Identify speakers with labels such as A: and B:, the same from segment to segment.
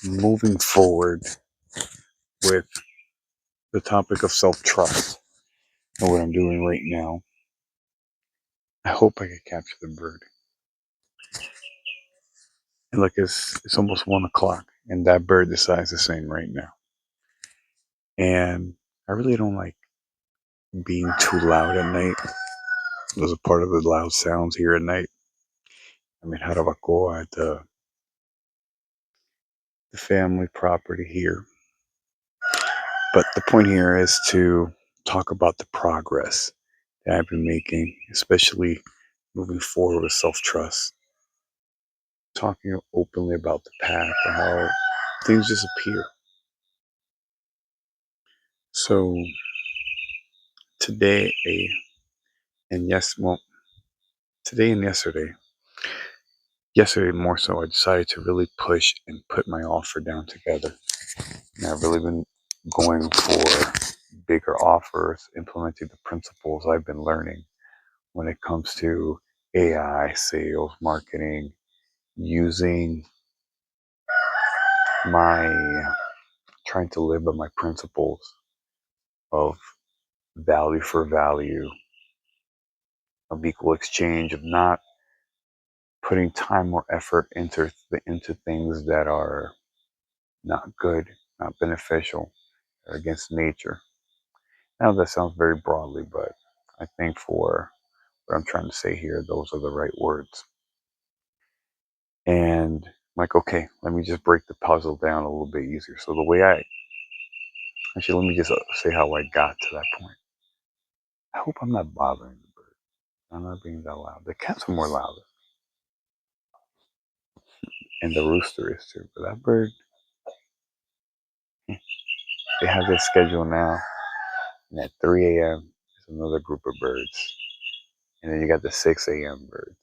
A: moving forward with the topic of self-trust and what I'm doing right now, I hope I can capture the bird. And look, it's almost 1 o'clock, and that bird decides to sing right now. And I really don't like being too loud at night. Those are part of the loud sounds here at night. I'm in Jarabacoa at the family property here. But the point here is to talk about the progress that I've been making, especially moving forward with self-trust. Talking openly about the path and how things just appear. So today and yes, well, today and yesterday more so, I decided to really push and put my offer down together. And I've really been going for bigger offers, implementing the principles I've been learning when it comes to AI, sales, marketing, using my, trying to live by my principles of value for value, of equal exchange, of not putting time or effort into things that are not good, not beneficial, or against nature. Now that sounds very broadly, but I think for what I'm trying to say here, those are the right words. And I'm like, okay, let me just break the puzzle down a little bit easier. So the way let me just say how I got to that point. I hope I'm not bothering the bird. I'm not being that loud. The cats are more louder, and the rooster is too. But that bird, they have their schedule now, and at 3 a.m. is another group of birds, and then you got the 6 a.m. birds.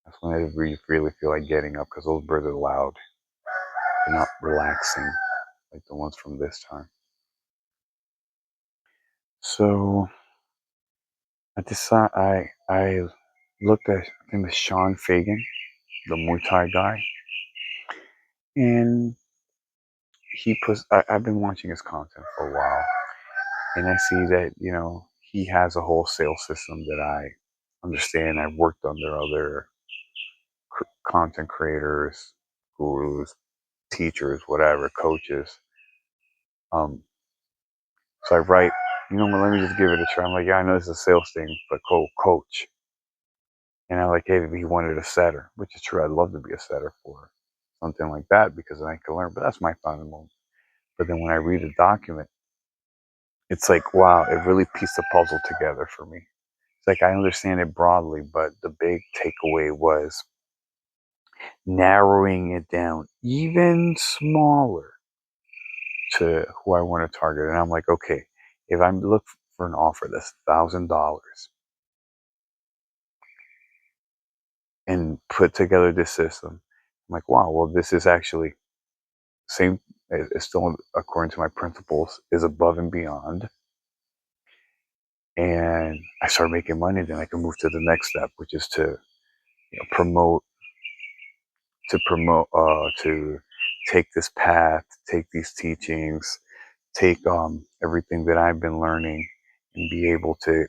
A: That's when I really feel like getting up because those birds are loud. They're not relaxing like the ones from this time. So I decided I looked at, I think it's Sean Fagan, the Muay Thai guy, and I've been watching his content for a while, and I see that he has a whole sales system that I understand. I've worked under other content creators, gurus, teachers, whatever, coaches. Um, so I write, let me just give it a try. I'm like, yeah, I know this is a sales thing, but coach. And I'm like, hey, if he wanted a setter, which is true. I'd love to be a setter for something like that because then I can learn. But that's my thought in the moment. But then when I read the document, it's like, wow, it really pieced the puzzle together for me. It's like I understand it broadly, but the big takeaway was narrowing it down even smaller to who I want to target. And I'm like, okay, if I'm looking for an offer that's $1,000 and put together this system, I'm like, wow, well, this is actually same. It's still according to my principles, is above and beyond. And I start making money, then I can move to the next step, which is to promote, to take this path, take these teachings, take everything that I've been learning, and be able to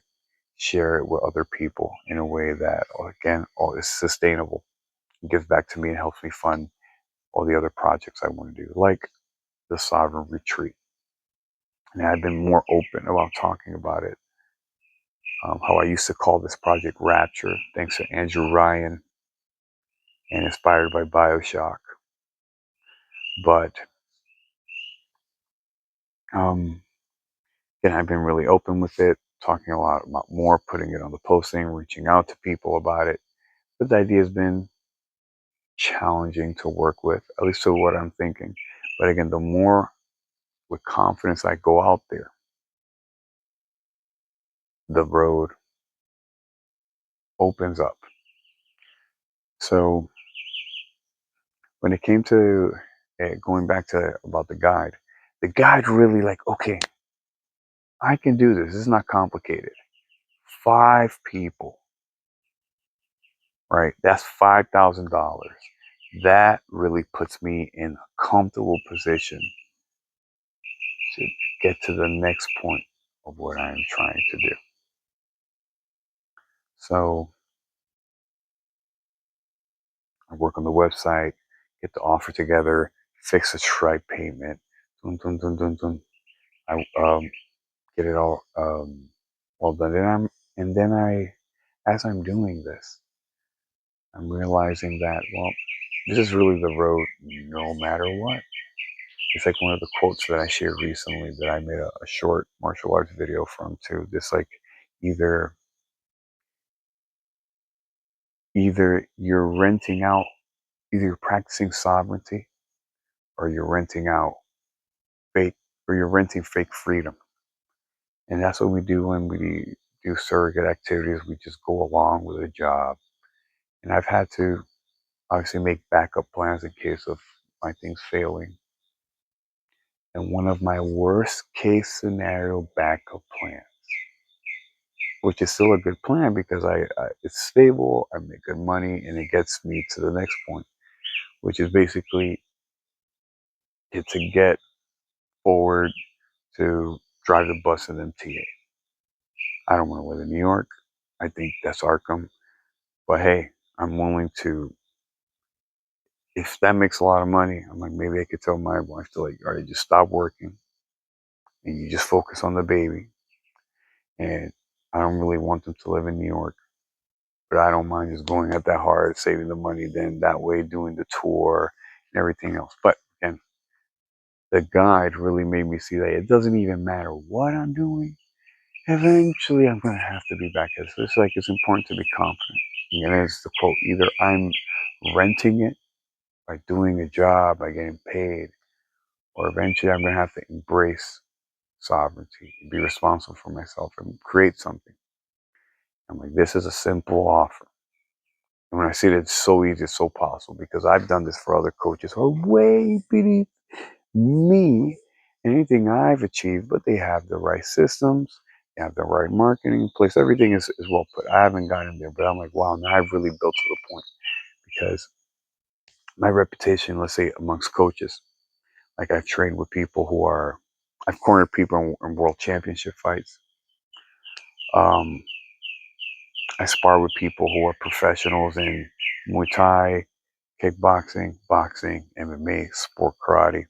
A: share it with other people in a way that, again, is sustainable. It gives back to me and helps me fund all the other projects I want to do, like the Sovereign Retreat. And I've been more open about talking about it. How I used to call this project Rapture, thanks to Andrew Ryan and inspired by Bioshock. But and I've been really open with it, talking a lot about more, putting it on the posting, reaching out to people about it. But the idea has been challenging to work with, at least to what I'm thinking. But again, the more with confidence I go out there, the road opens up. So when it came to going back to about the guide really like, okay, I can do this. This is not complicated. 5 people, right? That's $5,000. that really puts me in a comfortable position to get to the next point of what I am trying to do. So I work on the website, get the offer together, fix a Stripe payment, dun, dun, dun, dun, dun. I get it all done. And then as I'm doing this, I'm realizing that, well, this is really the road no matter what. It's like one of the quotes that I shared recently that I made a short martial arts video from too. Just like either either you're renting out, either you're practicing sovereignty or you're renting out fake, or you're renting fake freedom. And that's what we do when we do surrogate activities. We just go along with a job. And I've had to obviously make backup plans in case of my things failing. And one of my worst case scenario backup plans, which is still a good plan because I it's stable, I make good money, and it gets me to the next point, which is basically to get forward to drive the bus in MTA. I don't want to live in New York. I think that's Arkham. But hey, I'm willing to, if that makes a lot of money, I'm like, maybe I could tell my wife to, like, all right, just stop working and you just focus on the baby. And I don't really want them to live in New York, but I don't mind just going at that hard, saving the money, then that way doing the tour and everything else. But again, the guide really made me see that it doesn't even matter what I'm doing. Eventually, I'm going to have to be back. So it's like it's important to be confident. And it's the quote: either I'm renting it by doing a job, by getting paid, or eventually I'm going to have to embrace sovereignty, be responsible for myself, and create something. I'm like, this is a simple offer. And when I see that it's so easy, it's so possible because I've done this for other coaches who are way beneath me and anything I've achieved, but they have the right systems, they have the right marketing in place. Everything is well put. I haven't gotten there, but I'm like, wow, now I've really built to the point because my reputation, let's say amongst coaches, like I've trained with people who are, I've cornered people in world championship fights. Um, I spar with people who are professionals in Muay Thai, kickboxing, boxing, MMA, sport karate.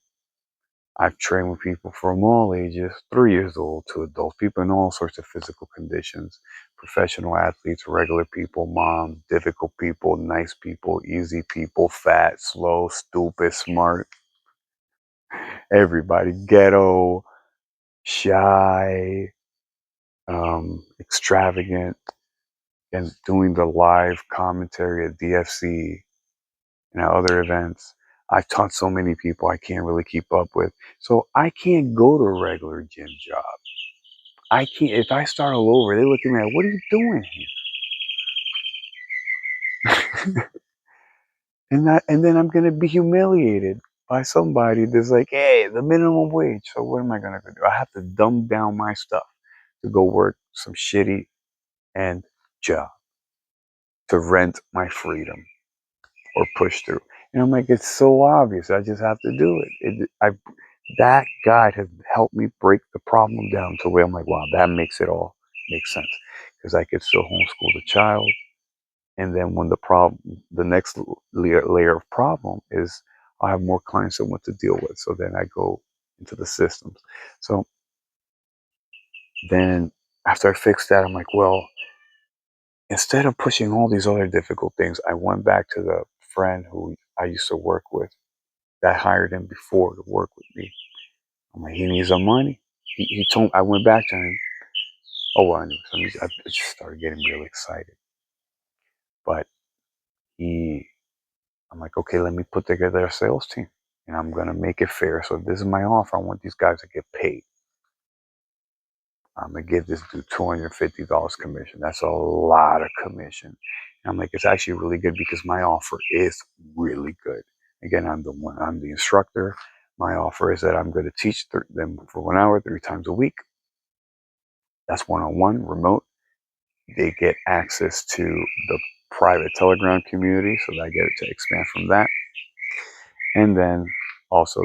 A: I've trained with people from all ages, 3 years old to adults, people in all sorts of physical conditions, professional athletes, regular people, moms, difficult people, nice people, easy people, fat, slow, stupid, smart, everybody, ghetto, shy, extravagant, and doing the live commentary at DFC and at other events. I've taught so many people I can't really keep up with. So I can't go to a regular gym job. I can't. If I start all over, they look at me like, "What are you doing here?" And then I'm gonna be humiliated by somebody that's like, "Hey, the minimum wage." So what am I gonna do? I have to dumb down my stuff to go work some shitty end job to rent my freedom or push through. And I'm like, it's so obvious. I just have to do it. That guide has helped me break the problem down to where I'm like, wow, that makes it all make sense because I could still homeschool the child. And then when the next layer of problem is, I have more clients than what to deal with. So then I go into the systems. So then after I fixed that, I'm like, well, instead of pushing all these other difficult things, I went back to the friend who I used to work with that hired him before to work with me. I'm like, he needs some money. He told, I went back to him. Oh, well, anyways, I just started getting really excited. But I'm like, okay, let me put together a sales team and I'm going to make it fair. So this is my offer. I want these guys to get paid. I'm going to give this dude $250 commission. That's a lot of commission. And I'm like, it's actually really good because my offer is really good. Again, I'm the instructor. My offer is that I'm going to teach them for 1 hour, 3 times a week. That's one-on-one, remote. They get access to the private Telegram community, so that I get to expand from that. And then also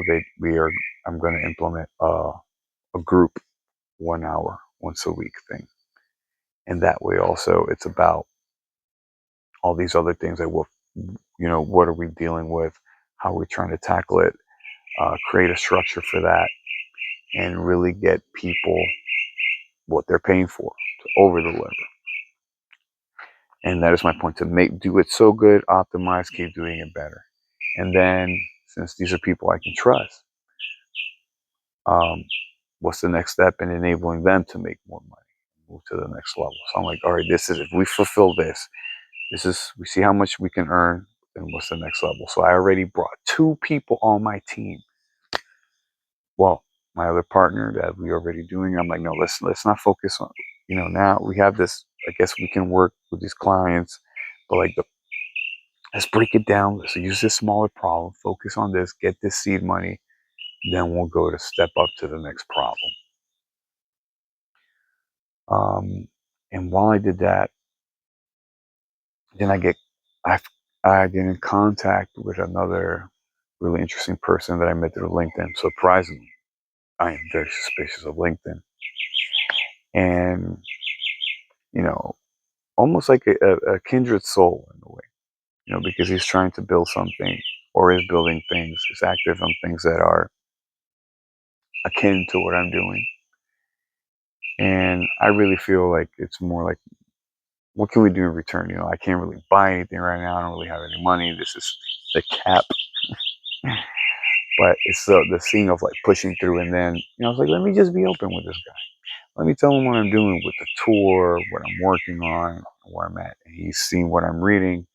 A: I'm going to implement a group 1 hour once a week thing. And that way also it's about all these other things like what are we dealing with, how are we trying to tackle it, create a structure for that, and really get people what they're paying for to over deliver. And that is my point, to do it so good, optimize, keep doing it better. And then since these are people I can trust, um, what's the next step in enabling them to make more money, move to the next level? So I'm like, all right, this is, if we fulfill this, we see how much we can earn, then what's the next level? So I already brought 2 people on my team. Well, my other partner that we already doing, I'm like, no, let's not focus on, now we have this, I guess we can work with these clients, but like let's break it down. Let's use this smaller problem, focus on this, get this seed money, then we'll go to step up to the next problem. And while I did that, then I get in contact with another really interesting person that I met through LinkedIn. Surprisingly, I am very suspicious of LinkedIn, and you know, almost like a kindred soul in a way, because he's trying to build something or is building things, is active on things that are akin to what I'm doing. And I really feel like it's more like, what can we do in return? I can't really buy anything right now. I don't really have any money. This is the cap. But it's the scene of like pushing through. And then, I was like, let me just be open with this guy. Let me tell him what I'm doing with the tour, what I'm working on, where I'm at. And he's seen what I'm reading.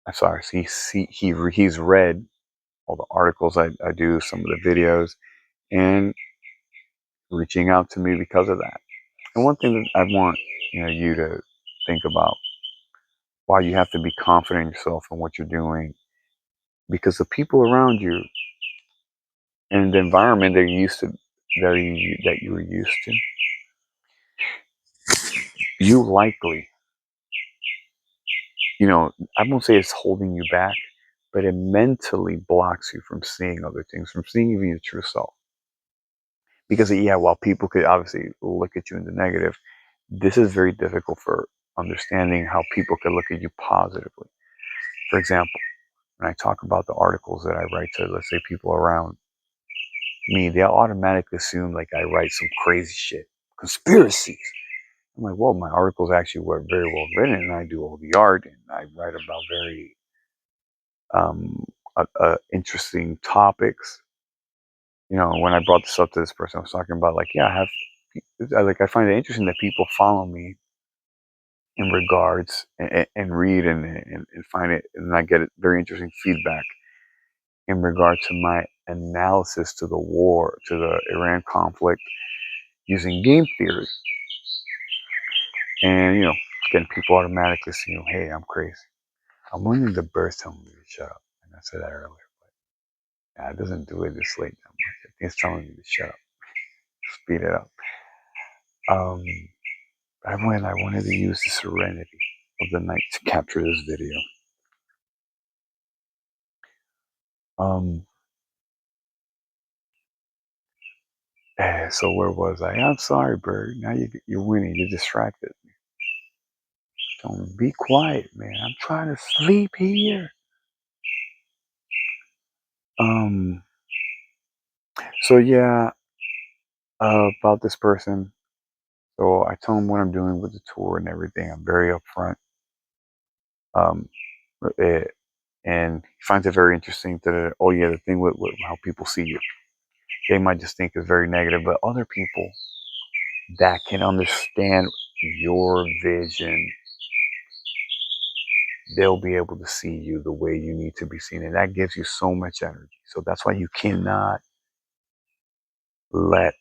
A: I'm sorry. He's read all the articles I do, some of the videos, and reaching out to me because of that. And one thing that I want you to think about, why you have to be confident in yourself and what you're doing, because the people around you and the environment they're used to, that you were used to, you likely, I won't say it's holding you back, but it mentally blocks you from seeing other things, from seeing even your true self. Because yeah, while people could obviously look at you in the negative, this is very difficult for understanding how people could look at you positively. For example, when I talk about the articles that I write to, let's say, people around me, they'll automatically assume like I write some crazy shit, conspiracies. I'm like, well, my articles actually were very well written, and I do all the art, and I write about very um, interesting topics. When I brought this up to this person, I was talking about like, yeah, I find it interesting that people follow me in regards and read and find it, and I get very interesting feedback in regard to my analysis to the war, to the Iran conflict, using game theory. And, again, people automatically see, hey, I'm crazy. I'm wondering the birds telling me to shut up. And I said that earlier, but yeah, it doesn't do it this late that much. I think it's telling me to shut up, speed it up. Um, I wanted to use the serenity of the night to capture this video. Um, so where was I? I'm sorry, Bird. Now you're winning. You're distracted. Don't be quiet, man. I'm trying to sleep here. Um. So yeah, about this person. So I tell him what I'm doing with the tour and everything. I'm very upfront. Um, eh, and he finds it very interesting that, oh yeah, the thing with how people see you, they might just think is very negative, but other people that can understand your vision, they'll be able to see you the way you need to be seen, and that gives you so much energy. So that's why you cannot let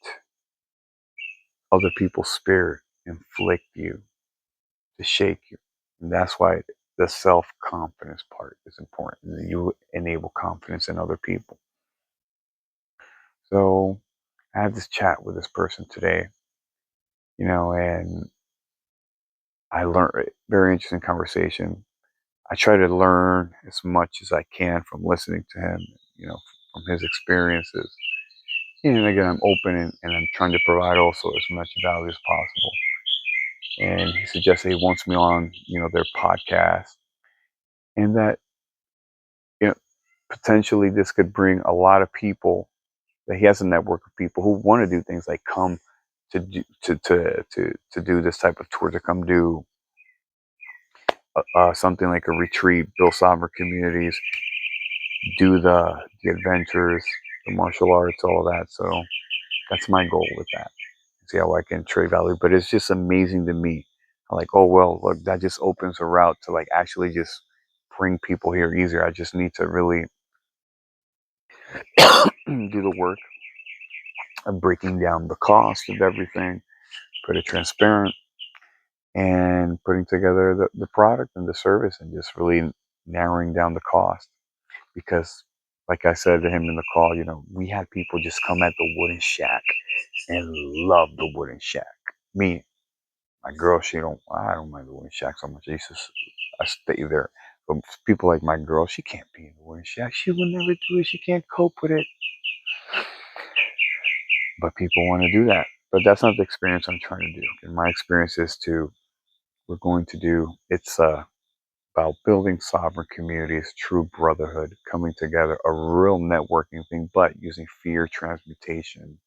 A: other people's spirit inflict you to shake you. And that's why the self-confidence part is important. You enable confidence in other people. So I had this chat with this person today, and I learned a very interesting conversation. I try to learn as much as I can from listening to him, from his experiences. And again, I'm open and I'm trying to provide also as much value as possible. And he suggested he wants me on, their podcast, and that, you know, potentially this could bring a lot of people, that he has a network of people who want to do things like come to do this type of tour, to come do something like a retreat, build sovereign communities, do the adventures, the martial arts, all of that. So that's my goal with that. See how I can trade value. But it's just amazing to me. I'm like, oh well, look, that just opens a route to like actually just bring people here easier. I just need to really do the work of breaking down the cost of everything, put it transparent, and putting together the product and the service, and just really narrowing down the cost. Because like I said to him in the call, we had people just come at the wooden shack and love the wooden shack. Me, my girl, I don't mind the wooden shack so much. I stay there. But people like my girl, she can't be in the wooden shack. She will never do it. She can't cope with it. But people want to do that. But that's not the experience I'm trying to do. And my experience is it's about building sovereign communities, true brotherhood, coming together, a real networking thing, but using fear transmutation,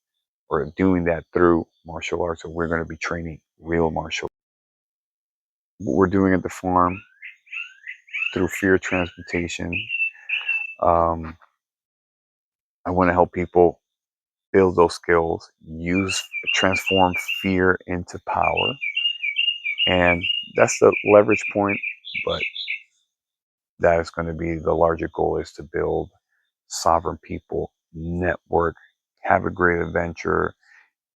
A: or doing that through martial arts. So we're going to be training real martial. What we're doing at the farm through fear transmutation. Um, I want to help people build those skills, transform fear into power, and that's the leverage point. But that is going to be the larger goal, is to build sovereign people, network, have a great adventure,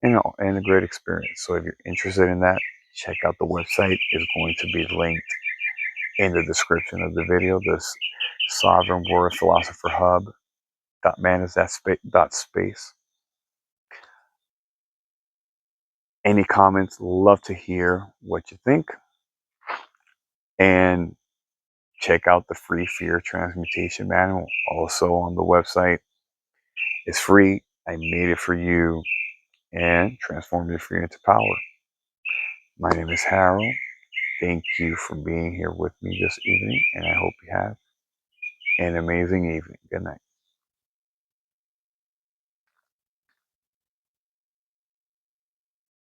A: and a great experience. So if you're interested in that, check out the website. It's going to be linked in the description of the video. This Sovereign Word Philosopher Hub. .man is that space. Any comments? Love to hear what you think. And check out the free fear transmutation manual, also on the website. It's free. I made it for you, and transformed your fear into power. My name is Harold. Thank you for being here with me this evening, and I hope you have an amazing evening. Good night.